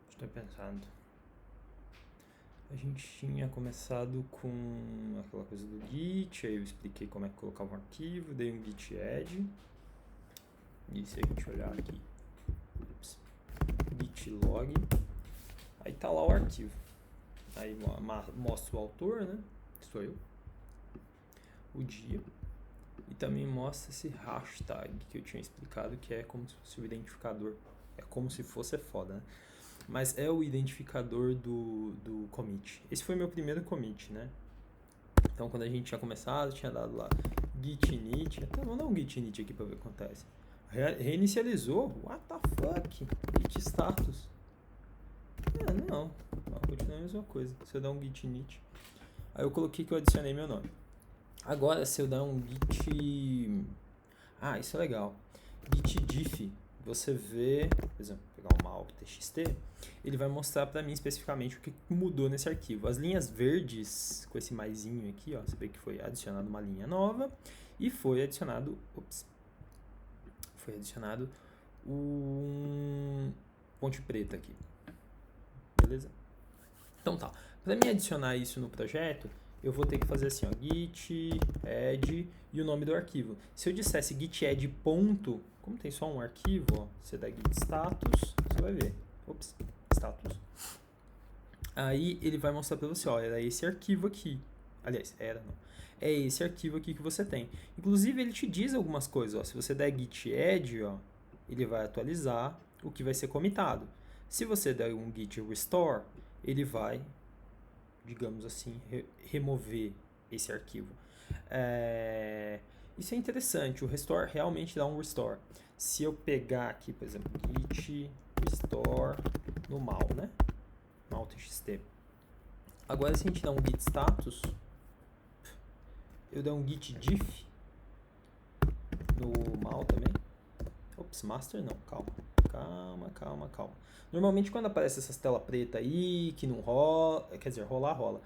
Estou pensando. A gente tinha começado com aquela coisa do Git, aí eu expliquei como é que colocava um arquivo, dei um git add. E se a gente olhar aqui, git log, aí tá lá o arquivo. Aí mostra o autor, né? Sou eu. O dia. E também mostra esse hashtag que eu tinha explicado, que é como se fosse o identificador. É como se fosse, é foda, né? Mas é o identificador do commit. Esse foi meu primeiro commit, né? Então, quando a gente tinha começado, tinha dado lá git init. Até vou dar um git init aqui pra ver o que acontece. Reinicializou? What the fuck? Git status. Não. Continua a mesma coisa. Se eu dar um git init. Aí eu coloquei que eu adicionei meu nome. Agora, se eu dar um git... isso é legal. Git diff. Você vê, por exemplo, pegar o mal.txt, ele vai mostrar para mim especificamente o que mudou nesse arquivo. As linhas verdes, com esse maisinho aqui, ó, você vê que foi adicionado uma linha nova e foi adicionado, um ponte preta aqui. Beleza? Então tá. Para mim adicionar isso no projeto, eu vou ter que fazer assim, ó, git add e o nome do arquivo. Se eu dissesse git add ponto, como tem só um arquivo, ó, você dá git status, você vai ver. Status. Aí ele vai mostrar para você, ó, era esse arquivo aqui. Aliás, é esse arquivo aqui que você tem. Inclusive ele te diz algumas coisas, ó, se você der git add, ó, ele vai atualizar o que vai ser comitado. Se você der um git restore, ele vai, digamos assim, remover esse arquivo. Isso é interessante, o restore realmente dá um restore. Se eu pegar aqui, por exemplo, git restore no mal, né? mal.txt. Agora, se a gente dá um git status, eu der um git diff no mal também. Master não, calma. Normalmente quando aparece essas telas preta aí, que não rola, quer dizer, rola,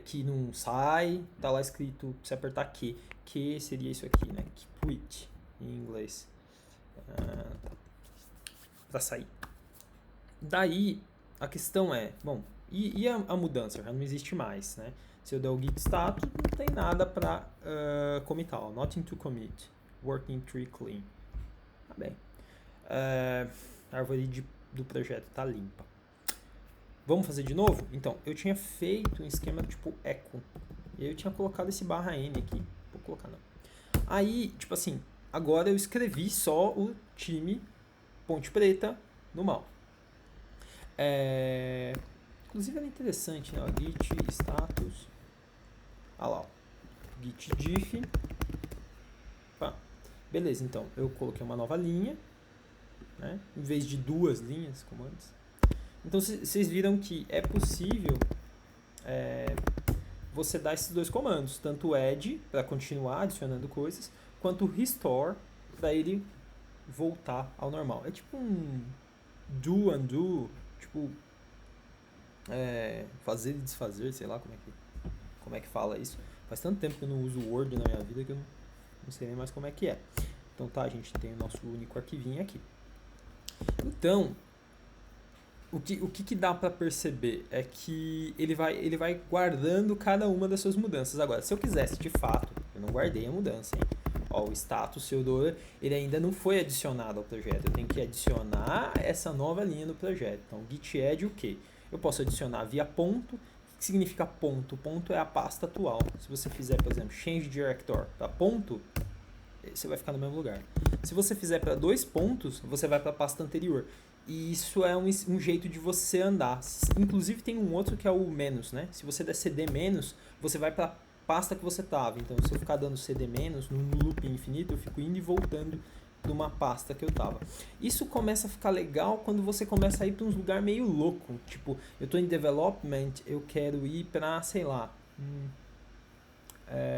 que não sai, tá lá escrito, se apertar Q. Q seria isso aqui, né? Quit, em inglês. Pra sair. Daí, a questão é, bom, e a mudança? Já não existe mais, né? Se eu der o git status, não tem nada pra commitar, ó, nothing to commit, working tree clean. Tá bem. A árvore do projeto tá limpa. Vamos fazer de novo? Então, eu tinha feito um esquema tipo echo. E aí eu tinha colocado esse /n aqui. Vou colocar não. Aí, tipo assim, agora eu escrevi só o time Ponte Preta no mal. Inclusive era interessante, né? O git status. Olha lá, ó. Git diff. Beleza, então eu coloquei uma nova linha, né? Em vez de duas linhas, como antes. Então vocês viram que é possível você dar esses dois comandos, tanto o add para continuar adicionando coisas, quanto o restore para ele voltar ao normal. É tipo um do, undo, tipo fazer e desfazer, sei lá como é que fala isso. Faz tanto tempo que eu não uso o Word na minha vida que eu não sei nem mais como é que é. Então tá, a gente tem o nosso único arquivinho aqui. Então, o que dá para perceber é que ele vai guardando cada uma das suas mudanças. Agora, se eu quisesse de fato, eu não guardei a mudança, hein? Ó, o status Theodore, ele ainda não foi adicionado ao projeto. Eu tenho que adicionar essa nova linha no projeto. Então, git add o quê? Eu posso adicionar via ponto. O que significa ponto? Ponto é a pasta atual. Se você fizer, por exemplo, change director para ponto, você vai ficar no mesmo lugar. Se você fizer para 2 pontos, você vai para a pasta anterior. E isso é um jeito de você andar. Inclusive tem um outro que é o menos, né? Se você der cd menos, você vai para a pasta que você estava. Então, se eu ficar dando cd menos no loop infinito, eu fico indo e voltando de uma pasta que eu estava. Isso começa a ficar legal quando você começa a ir para uns lugares meio louco. Tipo, eu estou em development, eu quero ir para, sei lá,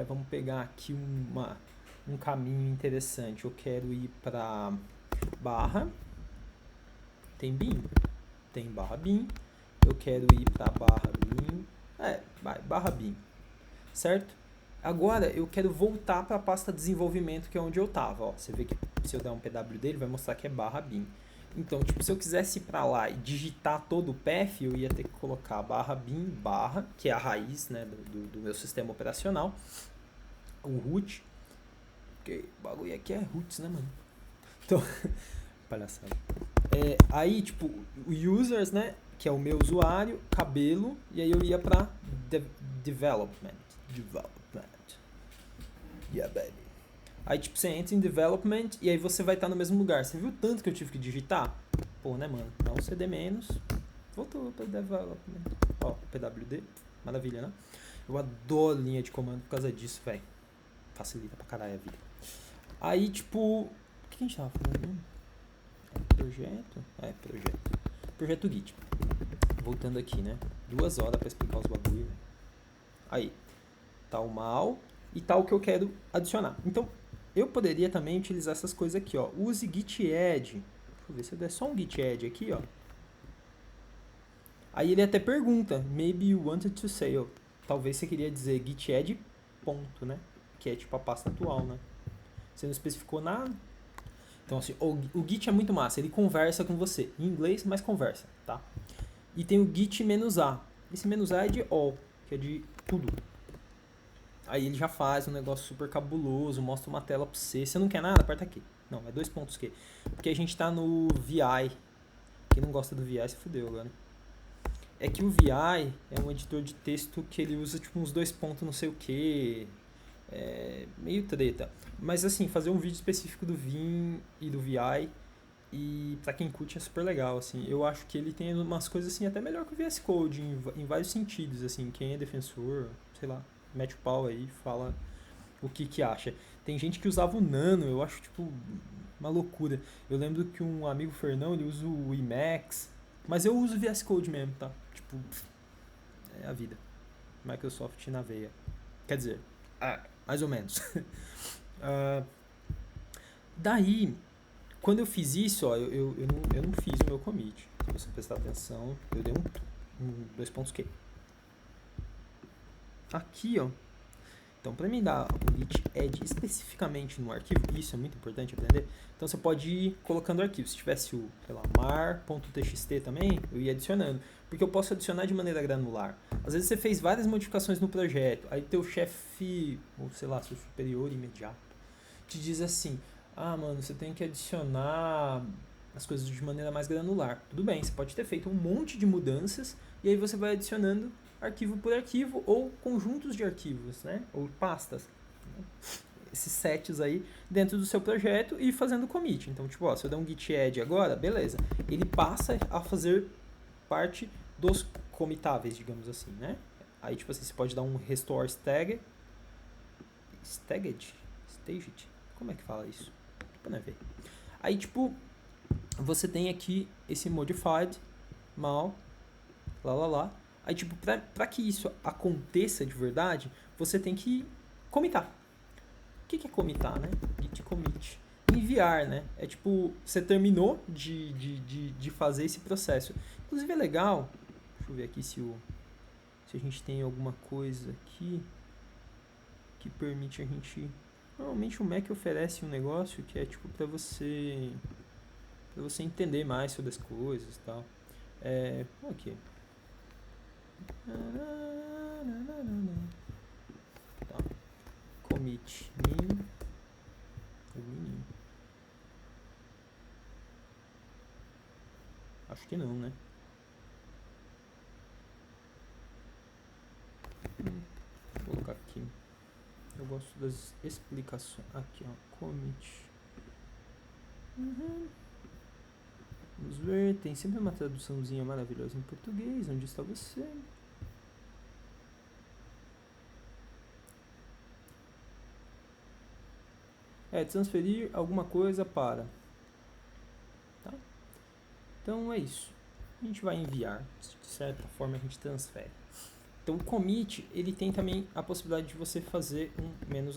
vamos pegar aqui um caminho interessante. Eu quero ir para barra, tem bin? Tem barra bin. Eu quero ir para barra bin. Barra bin, certo? Agora eu quero voltar para a pasta desenvolvimento, que é onde eu tava, ó. Você vê que se eu der um PW dele, vai mostrar que é /bin. Então, tipo, se eu quisesse ir para lá e digitar todo o path, eu ia ter que colocar /bin, que é a raiz, né, do meu sistema operacional, o root, que o bagulho aqui é roots, né, mano? Então, palhaçada. Aí, tipo, o users, né, que é o meu usuário, cabelo, e aí eu ia pra development. Yeah, baby. Aí, tipo, você entra em development e aí você vai estar no mesmo lugar. Você viu tanto que eu tive que digitar? Pô, né, mano? Dá um CD menos. Voltou pra development. Ó, PWD. Maravilha, né? Eu adoro linha de comando por causa disso, velho. Facilita pra caralho a vida. Aí, tipo... O que a gente tava falando mesmo? Projeto? Projeto. Projeto Git. Voltando aqui, né? 2 horas pra explicar os bagulho, né? Aí. Tá o mal e tá o que eu quero adicionar. Então, eu poderia também utilizar essas coisas aqui, ó. Use git add. Deixa eu ver se eu der só um git add aqui, ó. Aí ele até pergunta, maybe you wanted to say, ó. Talvez você queria dizer git add ponto, né? Que é tipo a pasta atual, né? Você não especificou nada. Então, assim, o Git é muito massa. Ele conversa com você. Em inglês, mas conversa, tá? E tem o Git "-a". Esse "-a" é de all, que é de tudo. Aí ele já faz um negócio super cabuloso, mostra uma tela pra você. Você não quer nada? Aperta aqui. Não, é 2 pontos Q. Porque a gente tá no VI. Quem não gosta do VI se fudeu agora. É que o VI é um editor de texto que ele usa tipo uns 2 pontos não sei o que. É meio treta. Mas assim, fazer um vídeo específico do Vim e do VI e pra quem curte é super legal, assim. Eu acho que ele tem umas coisas assim até melhor que o VS Code em vários sentidos, assim. Quem é defensor, sei lá, mete o pau aí, fala o que acha. Tem gente que usava o Nano, eu acho tipo uma loucura. Eu lembro que um amigo Fernão, ele usa o Emacs, mas eu uso o VS Code mesmo, tá? Tipo, é a vida. Microsoft na veia. Quer dizer, mais ou menos. Daí, quando eu fiz isso, ó, eu não fiz o meu commit. Se você prestar atenção, eu dei um 2 pontos Q. Aqui, ó. Então, para mim dar o git add especificamente no arquivo, isso é muito importante aprender. Então, você pode ir colocando arquivos. Se tivesse o, sei lá, mar.txt também, eu ia adicionando. Porque eu posso adicionar de maneira granular. Às vezes você fez várias modificações no projeto, aí teu chefe, ou sei lá, seu superior imediato, te diz assim, mano, você tem que adicionar as coisas de maneira mais granular. Tudo bem, você pode ter feito um monte de mudanças, e aí você vai adicionando arquivo por arquivo, ou conjuntos de arquivos, né? Ou pastas. Esses sets aí dentro do seu projeto e fazendo commit. Então, tipo, ó, se eu der um git add agora, beleza. Ele passa a fazer parte dos comitáveis, digamos assim, né? Aí, tipo assim, você pode dar um restore staged. Como é que fala isso? Pra ver. Aí, tipo, você tem aqui esse modified, mal, lá. Aí, tipo, pra que isso aconteça de verdade, você tem que commitar. O que é commitar, né? Git commit. Enviar, né? É tipo, você terminou de fazer esse processo. Inclusive é legal, deixa eu ver aqui se a gente tem alguma coisa aqui que permite a gente... Normalmente o Mac oferece um negócio que é tipo pra você entender mais sobre as coisas e tal. Ok. Tá. Commit min. Acho que não, né? Vou colocar aqui. Eu gosto das explicações. Aqui, ó. Commit. Vamos ver. Tem sempre uma traduçãozinha maravilhosa em português. Onde está você? Transferir alguma coisa para. Tá? Então é isso. A gente vai enviar. De certa forma a gente transfere. Então o commit, ele tem também a possibilidade de você fazer um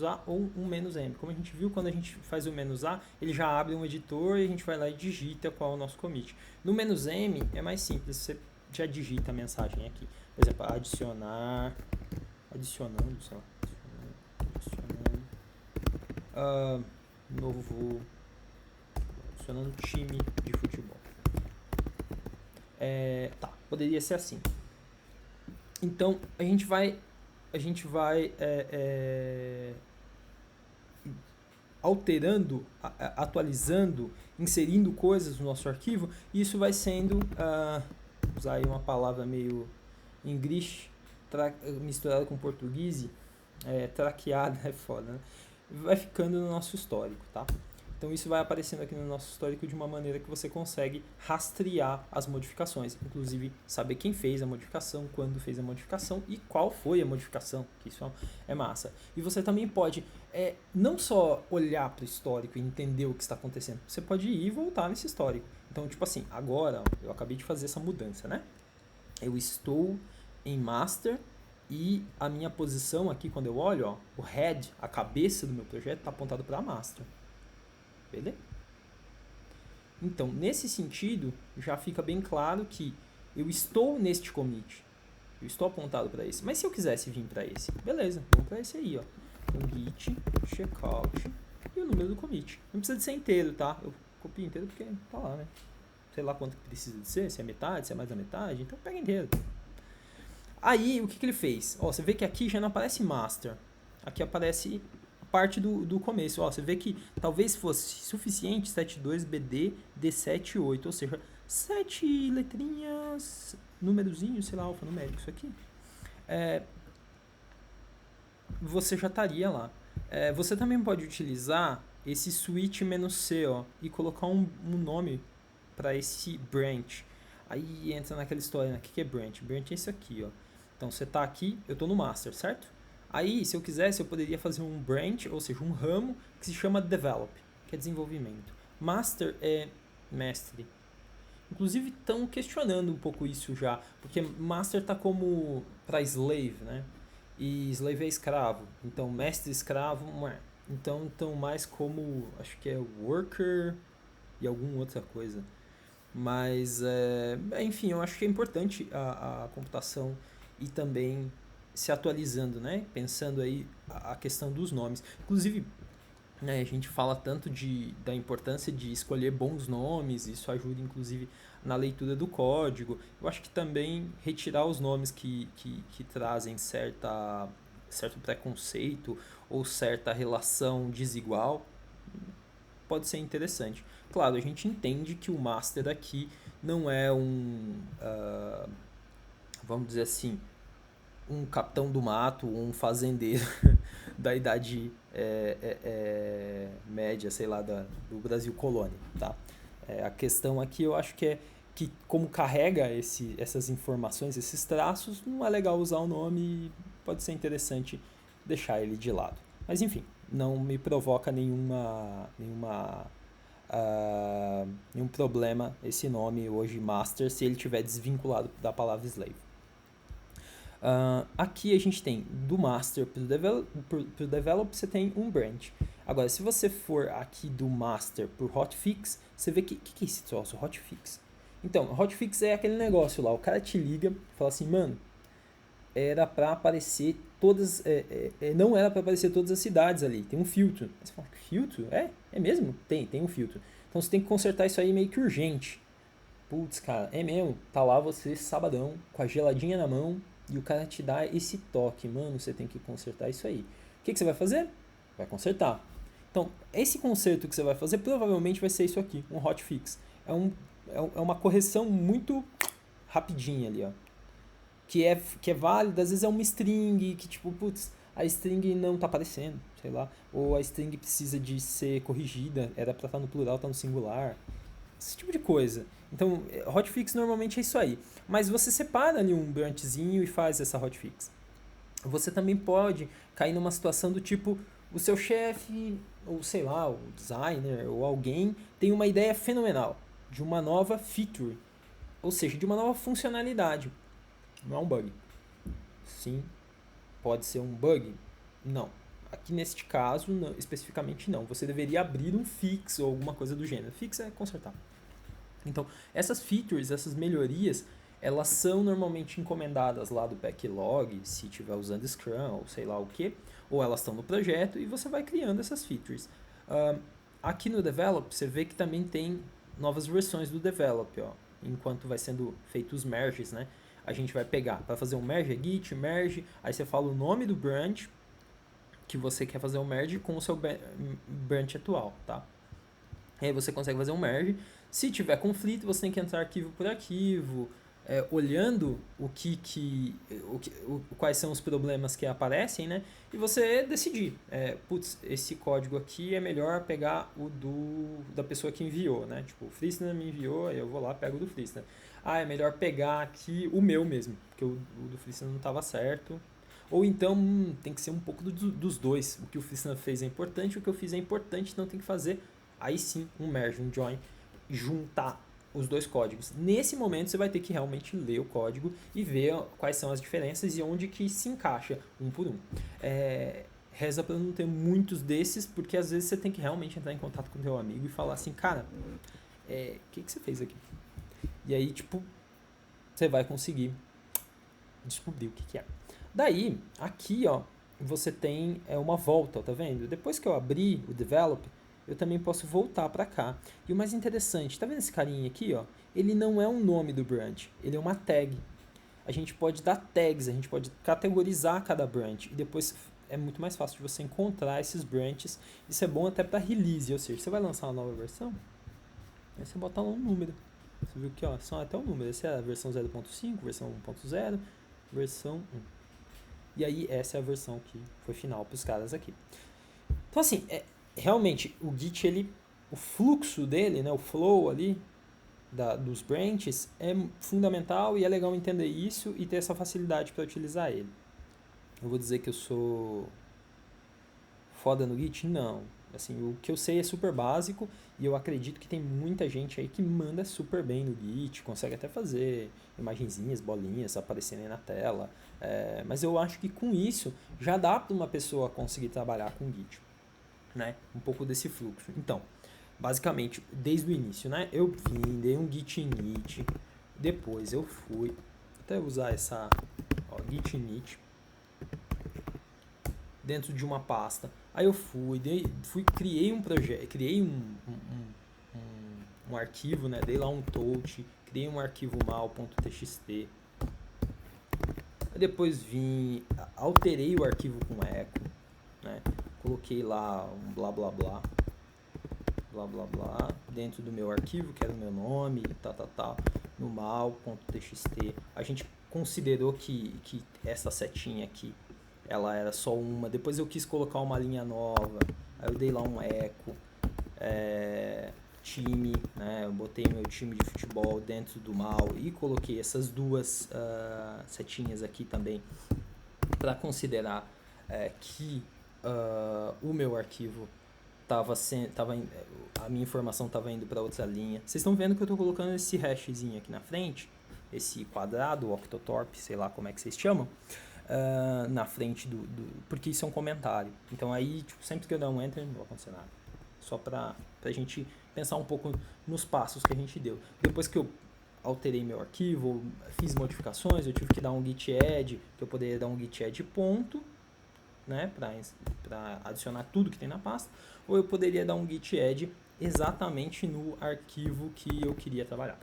"-a" ou um "-m". Como a gente viu, quando a gente faz o "-a", ele já abre um editor e a gente vai lá e digita qual é o nosso commit. No "-m" é mais simples, você já digita a mensagem aqui. Por exemplo, adicionando, sei lá. Novo, adicionando time de futebol. Tá, poderia ser assim. Então, a gente vai alterando, atualizando, inserindo coisas no nosso arquivo, e isso vai sendo, usar aí uma palavra meio English, misturada com português, traqueada, é foda, né? Vai ficando no nosso histórico, tá? Então isso vai aparecendo aqui no nosso histórico de uma maneira que você consegue rastrear as modificações, inclusive saber quem fez a modificação, quando fez a modificação e qual foi a modificação, que isso é massa. E você também pode não só olhar para o histórico e entender o que está acontecendo, você pode ir e voltar nesse histórico. Então, tipo assim, agora eu acabei de fazer essa mudança, né? Eu estou em master e a minha posição aqui, quando eu olho, ó, o head, a cabeça do meu projeto está apontado para master. Beleza? Então, nesse sentido, já fica bem claro que eu estou neste commit. Eu estou apontado para esse. Mas se eu quisesse vir para esse, beleza, vamos para esse aí, ó. Então, git, checkout e o número do commit. Não precisa de ser inteiro, tá? Eu copio inteiro porque tá lá, né? Sei lá quanto que precisa de ser, se é metade, se é mais da metade, então pega inteiro. Aí, o que ele fez? Ó, você vê que aqui já não aparece master. Aqui aparece parte do começo. Ó, você vê que talvez fosse suficiente 72BD D78, ou seja, 7 letrinhas, númerozinho, sei lá, alfanumérico, isso aqui. Você já estaria lá. Você também pode utilizar esse switch-c, ó, e colocar um nome para esse branch. Aí entra naquela história, né? O que é branch? Branch é isso aqui, ó. Então você está aqui, eu estou no master, certo? Aí, se eu quisesse, eu poderia fazer um branch, ou seja, um ramo, que se chama develop, que é desenvolvimento. Master é mestre. Inclusive, estão questionando um pouco isso já, porque master está como para slave, né? E slave é escravo. Então, mestre escravo, então estão mais como, acho que é worker e alguma outra coisa. Mas, enfim, eu acho que é importante a computação e também se atualizando, né? Pensando aí a questão dos nomes. Inclusive, né, a gente fala tanto da importância de escolher bons nomes, isso ajuda inclusive na leitura do código. Eu acho que também retirar os nomes que trazem certo preconceito ou certa relação desigual pode ser interessante. Claro, a gente entende que o master aqui não é vamos dizer assim, um capitão do mato, um fazendeiro da idade média, sei lá, do Brasil colônia, tá? A questão aqui eu acho que é que como carrega essas informações, esses traços, não é legal usar o nome e pode ser interessante deixar ele de lado. Mas enfim, não me provoca nenhum problema esse nome hoje master se ele estiver desvinculado da palavra slave. Aqui a gente tem do master para o develop você tem um branch. Agora, se você for aqui do master para o hotfix, você vê que é esse troço, hotfix? Então, hotfix é aquele negócio lá, o cara te liga e fala assim, mano, era para aparecer todas, não era para aparecer todas as cidades ali, tem um filtro. Aí você fala, filtro? É mesmo? Tem um filtro. Então você tem que consertar isso aí meio que urgente. Putz, cara, é mesmo, tá lá você sabadão, com a geladinha na mão, e o cara te dá esse toque, mano, você tem que consertar isso aí. O que você vai fazer? Vai consertar. Então, esse conserto que você vai fazer provavelmente vai ser isso aqui, um hotfix. É uma correção muito rapidinha ali, ó. Que é válida, às vezes é uma string, que tipo, putz, a string não tá aparecendo, sei lá. Ou a string precisa de ser corrigida, era pra estar no plural, tá no singular. Esse tipo de coisa. Então, hotfix normalmente é isso aí. Mas você separa ali um branchzinho e faz essa hotfix. Você também pode cair numa situação do tipo, o seu chefe, ou sei lá, o designer, ou alguém, tem uma ideia fenomenal de uma nova feature. Ou seja, de uma nova funcionalidade. Não é um bug. Sim, pode ser um bug? Não. Aqui neste caso, não, especificamente não. Você deveria abrir um fix ou alguma coisa do gênero. Fix é consertar. Então, essas features, essas melhorias, elas são normalmente encomendadas lá do backlog, se estiver usando Scrum ou sei lá o que, ou elas estão no projeto, e você vai criando essas features. Aqui no Develop, você vê que também tem novas versões do Develop, ó, enquanto vai sendo feito os merges, né? A gente vai pegar, para fazer um merge, é git, merge, aí você fala o nome do branch que você quer fazer um merge com o seu branch atual, tá? Aí você consegue fazer um merge. Se tiver conflito, você tem que entrar arquivo por arquivo, olhando quais são os problemas que aparecem, né? E você decidir, putz, esse código aqui é melhor pegar o da pessoa que enviou, né? Tipo, o Fristner me enviou, aí eu vou lá, pego o do Fristner. É melhor pegar aqui o meu mesmo, porque o do Fristner não estava certo. Ou então, tem que ser um pouco dos dois. O que o Fristner fez é importante, o que eu fiz é importante, então tem que fazer, aí sim, um merge, um join, juntar os dois códigos. Nesse momento, você vai ter que realmente ler o código e ver quais são as diferenças e onde que se encaixa um por um. Reza para não ter muitos desses, porque às vezes você tem que realmente entrar em contato com o teu amigo e falar assim, cara, o que você fez aqui? E aí, tipo, você vai conseguir descobrir o que é. Daí, aqui, ó, você tem uma volta, tá vendo? Depois que eu abrir o Develop, eu também posso voltar para cá. E o mais interessante, tá vendo esse carinha aqui, ó? Ele não é um nome do branch, ele é uma tag. A gente pode dar tags, a gente pode categorizar cada branch e depois é muito mais fácil de você encontrar esses branches. Isso é bom até para release, ou seja, você vai lançar uma nova versão, aí você bota lá um número. Você viu que, ó, são até o número. Essa é a versão 0.5, versão 1.0, versão 1. E aí essa é a versão que foi final para os caras aqui. Então assim, realmente o Git, o fluxo dele, né, o flow ali dos branches é fundamental e é legal entender isso e ter essa facilidade para utilizar ele. Eu vou dizer que eu sou foda no Git? Não. Assim, o que eu sei é super básico e eu acredito que tem muita gente aí que manda super bem no Git, consegue até fazer imagenzinhas, bolinhas aparecerem na tela. Mas eu acho que com isso já dá para uma pessoa conseguir trabalhar com Git, né? Um pouco desse fluxo. Então, basicamente, desde o início, né? Eu vim, dei um git init, depois eu fui até usar essa git init dentro de uma pasta. Aí eu criei um projeto, criei um arquivo, né? Dei lá um touch, criei um arquivo mal.txt. Depois vim, alterei o arquivo com echo, né? Coloquei lá um blá blá blá dentro do meu arquivo, que era o meu nome, no mal.txt. A gente considerou que essa setinha aqui ela era só uma. Depois eu quis colocar uma linha nova, aí eu dei lá um eco, time, né? Eu botei meu time de futebol dentro do mal e coloquei essas duas setinhas aqui também para considerar que o meu arquivo a minha informação estava indo para outra linha. Vocês estão vendo que eu estou colocando esse hashzinho aqui na frente, esse quadrado, octothorpe, sei lá como é que vocês chamam, na frente porque isso é um comentário. Então aí, tipo, sempre que eu der um enter, não vai acontecer nada. Só para a gente pensar um pouco nos passos que a gente deu. Depois que eu alterei meu arquivo, fiz modificações, eu tive que dar um git add, que eu poderia dar um git add ponto, né, para adicionar tudo que tem na pasta, ou eu poderia dar um git add exatamente no arquivo que eu queria trabalhar.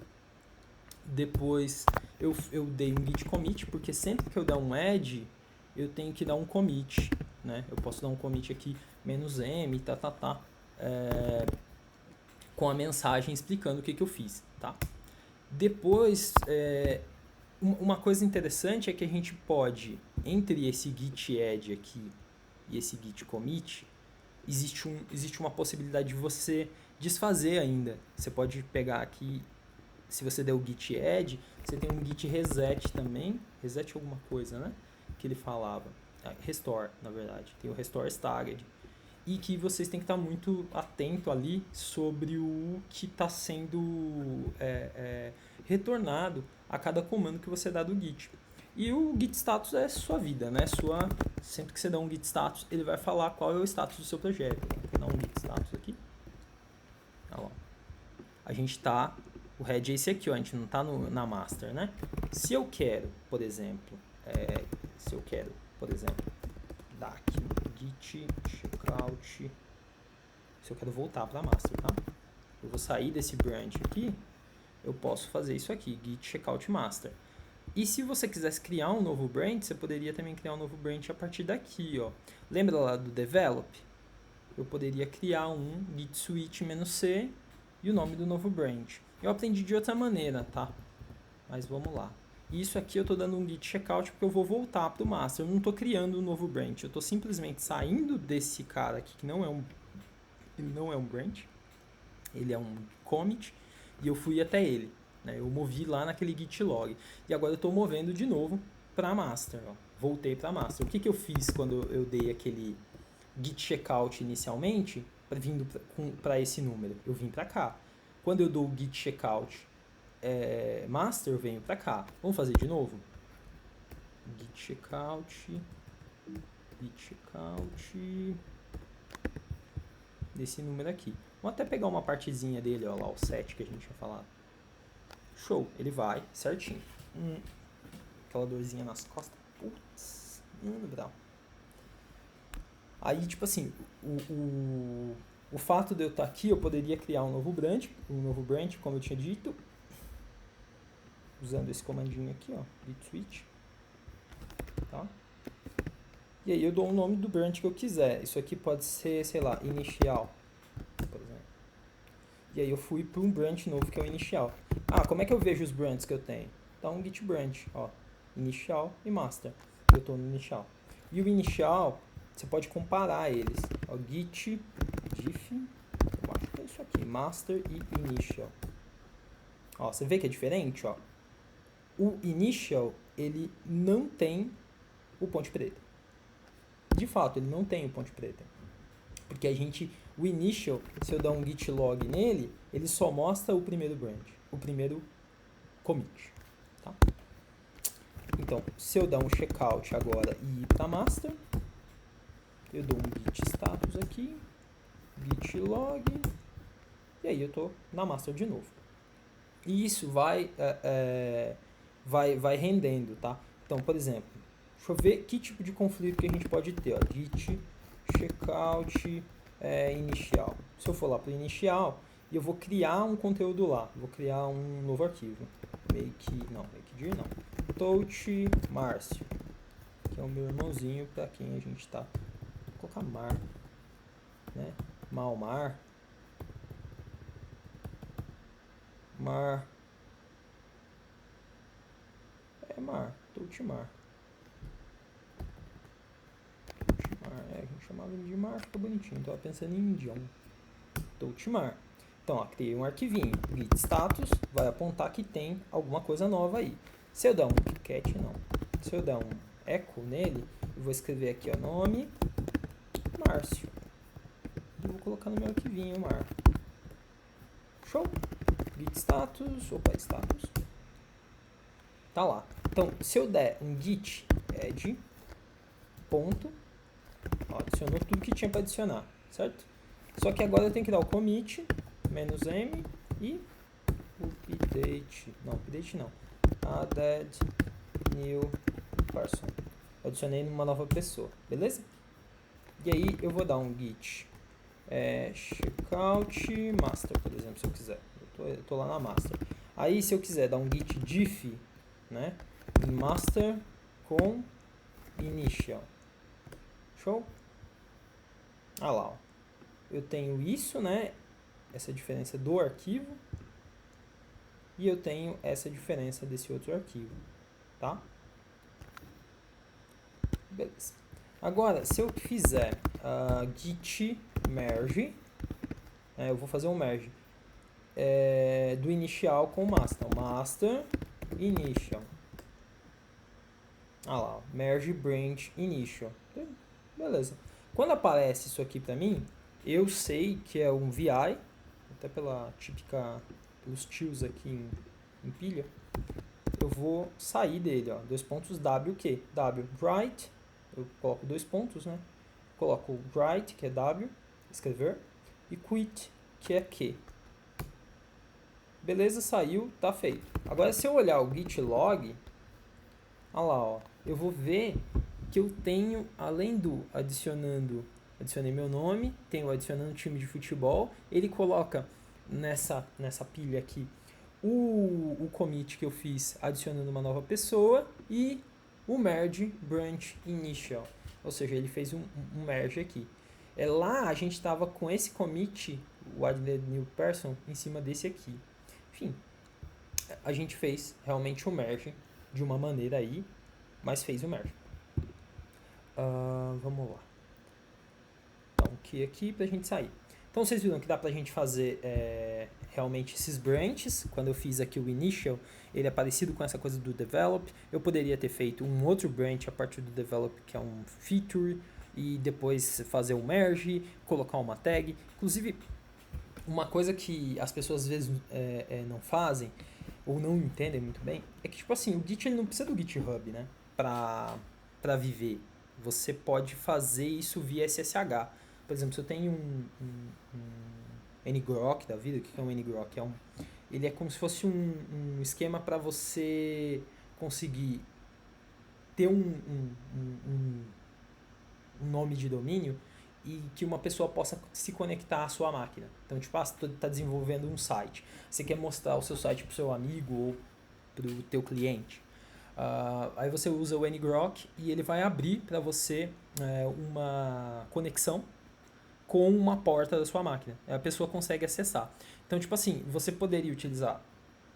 Depois eu dei um git commit, porque sempre que eu der um add, eu tenho que dar um commit, né? Eu posso dar um commit aqui, -m, com a mensagem explicando o que eu fiz, tá? Depois, uma coisa interessante é que a gente pode, entre esse git add aqui e esse git commit, existe uma possibilidade de você desfazer ainda. Você pode pegar aqui, se você der o git add, você tem um git reset também, reset alguma coisa, né? Que ele falava, restore, na verdade, tem o restore staged, e que vocês têm que estar muito atento ali sobre o que está sendo retornado a cada comando que você dá do Git. E o Git status é sua vida, né? Sempre que você dá um Git status, ele vai falar qual é o status do seu projeto. Vou dar um Git status aqui. Ó. A gente está... O head é esse aqui, ó, a gente não está na master, né? Se eu quero, por exemplo, dar aqui no git checkout, se eu quero voltar para master, tá? Eu vou sair desse branch aqui, eu posso fazer isso aqui, git checkout master. E se você quisesse criar um novo branch, você poderia também criar um novo branch a partir daqui, ó. Lembra lá do develop? Eu poderia criar um git switch -c e o nome do novo branch. Eu aprendi de outra maneira, tá? Mas vamos lá. Isso aqui eu estou dando um git checkout porque eu vou voltar para o master. Eu não estou criando um novo branch. Eu estou simplesmente saindo desse cara aqui, que não é um branch. Ele é um commit. E eu fui até ele. Né? Eu movi lá naquele git log. E agora eu estou movendo de novo para master. Ó. Voltei para master. O que eu fiz quando eu dei aquele git checkout inicialmente, vindo para esse número? Eu vim para cá. Quando eu dou o git checkout master, eu venho para cá. Vamos fazer de novo? Git checkout desse número aqui. Vamos até pegar uma partezinha dele, ó lá, o 7 que a gente tinha falado. Show, ele vai certinho. Aquela dorzinha nas costas. Putz, bravo. Aí, tipo assim, o fato de eu estar aqui, eu poderia criar um novo branch, como eu tinha dito, usando esse comandinho aqui, ó, git switch, tá? E aí eu dou o nome do branch que eu quiser. Isso aqui pode ser, sei lá, inicial, por exemplo. E aí eu fui para um branch novo que é o inicial. Ah, como é que eu vejo os branches que eu tenho? Então, um git branch, ó, inicial e master. Eu estou no inicial. E o inicial, você pode comparar eles. Ó, git diff, eu acho que é isso aqui, master e initial. Ó, você vê que é diferente, ó. O initial, ele não tem o ponte preta. De fato, ele não tem o ponte preta. Porque o initial, se eu dar um git log nele, ele só mostra o primeiro branch, o primeiro commit. Tá? Então, se eu dar um checkout agora e ir para master, eu dou um git status aqui, git log, e aí eu estou na master de novo. E isso vai rendendo, tá? Então, por exemplo, deixa eu ver que tipo de conflito que a gente pode ter. Ó. Git checkout inicial. Se eu for lá para o inicial, eu vou criar um conteúdo lá. Vou criar um novo arquivo. Makedir não. Touch Márcio. Que é o meu irmãozinho para quem a gente está. Vou colocar Mar. Né? Malmar. Mar. Touchmar. A gente chamava ele de Mar, ficou bonitinho. Estava pensando em John. Touchmar. Então, ó, criei um arquivinho. Git status vai apontar que tem alguma coisa nova aí. Se eu dar um cat, não. Se eu dar um echo nele, eu vou escrever aqui, ó, nome Márcio. E vou colocar no meu arquivinho, Mar. Show. Git status. Status. Tá lá. Então, se eu der um git add ponto, ó, adicionou tudo que tinha para adicionar, certo? Só que agora eu tenho que dar o commit, -m e update não, added new person. Adicionei numa nova pessoa, beleza? E aí eu vou dar um git checkout master, por exemplo, se eu quiser. Eu tô lá na master. Aí se eu quiser dar um git diff, né, master com initial. Show? Ah lá, ó. Eu tenho isso, né? Essa diferença do arquivo. E eu tenho essa diferença desse outro arquivo. Tá? Beleza. Agora, se eu fizer git merge, eu vou fazer um merge do inicial com o master. Master initial. Ah lá, ó. Merge branch initial. Beleza. Quando aparece isso aqui pra mim, eu sei que é um VI, até pelos tios aqui em pilha, eu vou sair dele, ó, W que? W, write, eu coloco 2 pontos, né? Coloco write, que é W, escrever, e quit, que é Q. Beleza, saiu, tá feito. Agora, se eu olhar o git log, olha lá, ó, eu vou ver que eu tenho, além do adicionei meu nome, tenho adicionando time de futebol, ele coloca nessa pilha aqui o commit que eu fiz adicionando uma nova pessoa e o merge branch initial, ou seja, ele fez um merge aqui. Lá a gente estava com esse commit, o added new person, em cima desse aqui. Enfim, a gente fez realmente o merge de uma maneira aí, mas fez o merge. Vamos lá. Então, aqui pra gente sair. Então, vocês viram que dá pra gente fazer realmente esses branches. Quando eu fiz aqui o initial, ele é parecido com essa coisa do develop. Eu poderia ter feito um outro branch a partir do develop, que é um feature, e depois fazer um merge, colocar uma tag. Inclusive, uma coisa que as pessoas às vezes não fazem, ou não entendem muito bem, é que, tipo assim, o Git ele não precisa do GitHub, né? Pra viver. Você pode fazer isso via SSH. Por exemplo, se eu tenho um ngrok da vida, o que é um ngrok? Ele é como se fosse um esquema para você conseguir ter um nome de domínio e que uma pessoa possa se conectar à sua máquina. Então, tipo, você está desenvolvendo um site. Você quer mostrar o seu site para o seu amigo ou para o teu cliente. Aí você usa o ngrok e ele vai abrir para você uma conexão com uma porta da sua máquina. A pessoa consegue acessar. Então, tipo assim, você poderia utilizar,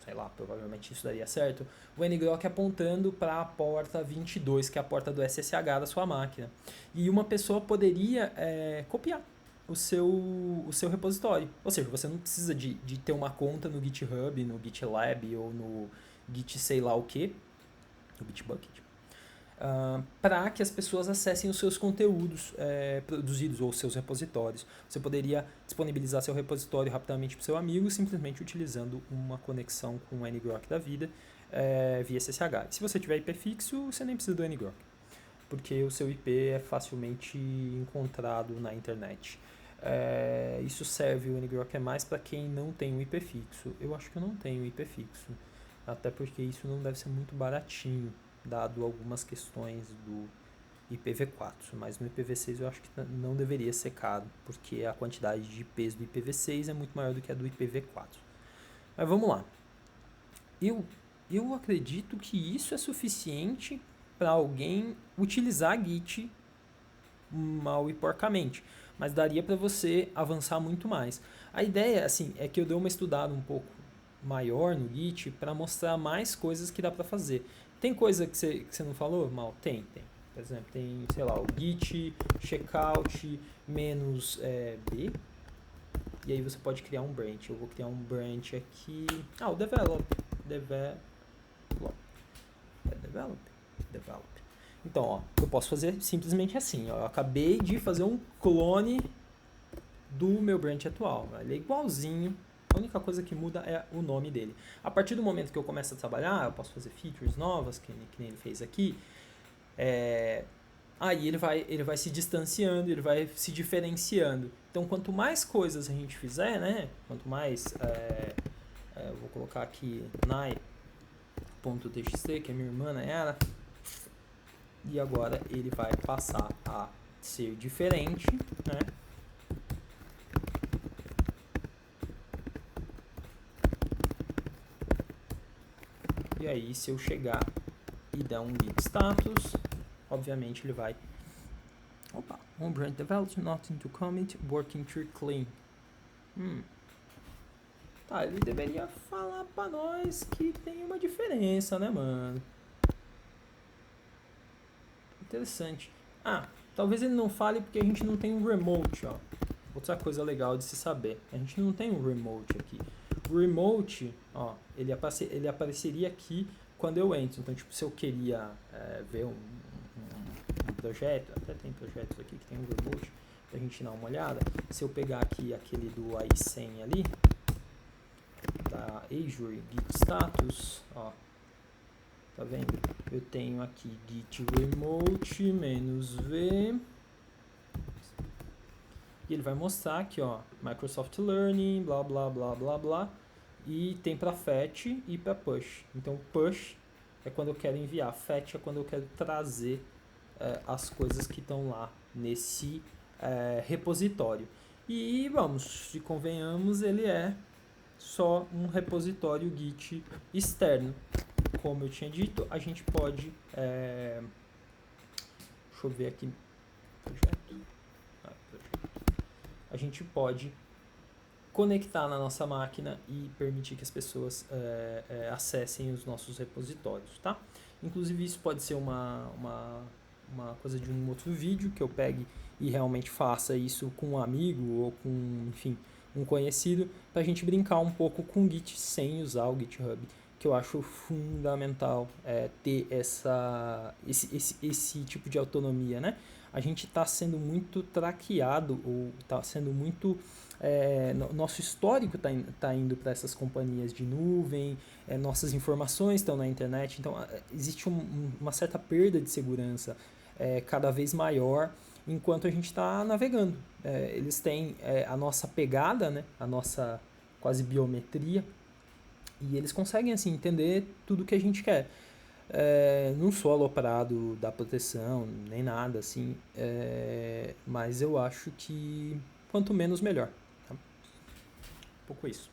sei lá, provavelmente isso daria certo, o ngrok apontando para a porta 22, que é a porta do SSH da sua máquina. E uma pessoa poderia copiar o seu repositório. Ou seja, você não precisa de ter uma conta no GitHub, no GitLab ou no Git sei lá o que, no Bitbucket, para que as pessoas acessem os seus conteúdos produzidos ou seus repositórios. Você poderia disponibilizar seu repositório rapidamente para o seu amigo simplesmente utilizando uma conexão com o ngrok da vida via SSH. E se você tiver IP fixo, você nem precisa do ngrok, porque o seu IP é facilmente encontrado na internet. Isso serve, o ngrok é mais para quem não tem um IP fixo. Eu acho que eu não tenho IP fixo, até porque isso não deve ser muito baratinho, dado algumas questões do IPv4, mas no IPv6 eu acho que não deveria ser caro, porque a quantidade de IPs do IPv6 é muito maior do que a do IPv4. Mas vamos lá. Eu acredito que isso é suficiente para alguém utilizar Git mal e porcamente, mas daria para você avançar muito mais. A ideia, assim, é que eu dei uma estudada um pouco maior no Git para mostrar mais coisas que dá para fazer. Tem coisa que você não falou, Mal? Tem. Por exemplo, tem, sei lá, o git checkout menos b, e aí você pode criar um branch. Eu vou criar um branch aqui. O develop. Develop. Então, ó, eu posso fazer simplesmente assim, ó. Eu acabei de fazer um clone do meu branch atual. Ele é igualzinho. A única coisa que muda é o nome dele. A partir do momento que eu começo a trabalhar, eu posso fazer features novas, que nem ele fez aqui. Aí ele vai se distanciando, ele vai se diferenciando. Então, quanto mais coisas a gente fizer, né? Quanto mais... eu vou colocar aqui nai.txt, que é minha irmã, ela. E agora ele vai passar a ser diferente, né? E aí, se eu chegar e dar um git status, obviamente ele vai... One branch developed, not into commit, working tree clean. Tá, ele deveria falar pra nós que tem uma diferença, né, mano? Interessante. Talvez ele não fale porque a gente não tem um remote, ó. Outra coisa legal de se saber. A gente não tem um remote aqui. O remote, ó, ele apareceria aqui quando eu entro. Então, tipo, se eu queria ver um projeto, até tem projetos aqui que tem um remote, pra gente dar uma olhada. Se eu pegar aqui aquele do i100 ali, da Azure Git Status, ó, tá vendo? Eu tenho aqui git remote -v, e ele vai mostrar aqui, ó, Microsoft Learning, blá blá blá blá blá, e tem para fetch e para push. Então push é quando eu quero enviar, fetch é quando eu quero trazer as coisas que estão lá nesse repositório. E vamos, se convenhamos, ele é só um repositório Git externo. Como eu tinha dito, a gente pode... deixa eu ver aqui. Projeto. A gente pode conectar na nossa máquina e permitir que as pessoas acessem os nossos repositórios, tá? Inclusive isso pode ser uma coisa de um outro vídeo que eu pegue e realmente faça isso com um amigo ou com, enfim, um conhecido, para a gente brincar um pouco com o Git sem usar o GitHub, que eu acho fundamental ter esse tipo de autonomia, né? A gente está sendo muito traqueado ou está sendo muito... nosso histórico tá indo para essas companhias de nuvem, nossas informações estão na internet, então existe uma certa perda de segurança cada vez maior enquanto a gente está navegando. Eles têm a nossa pegada, né, a nossa quase biometria, e eles conseguem assim entender tudo que a gente quer. Não sou aloprado da proteção, nem nada assim, mas eu acho que quanto menos melhor. Tá? Um pouco isso.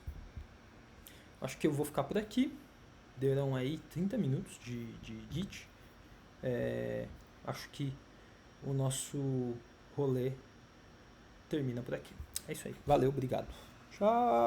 Acho que eu vou ficar por aqui. Deram aí 30 minutos de Git. Acho que o nosso rolê termina por aqui. É isso aí. Valeu, obrigado. Tchau!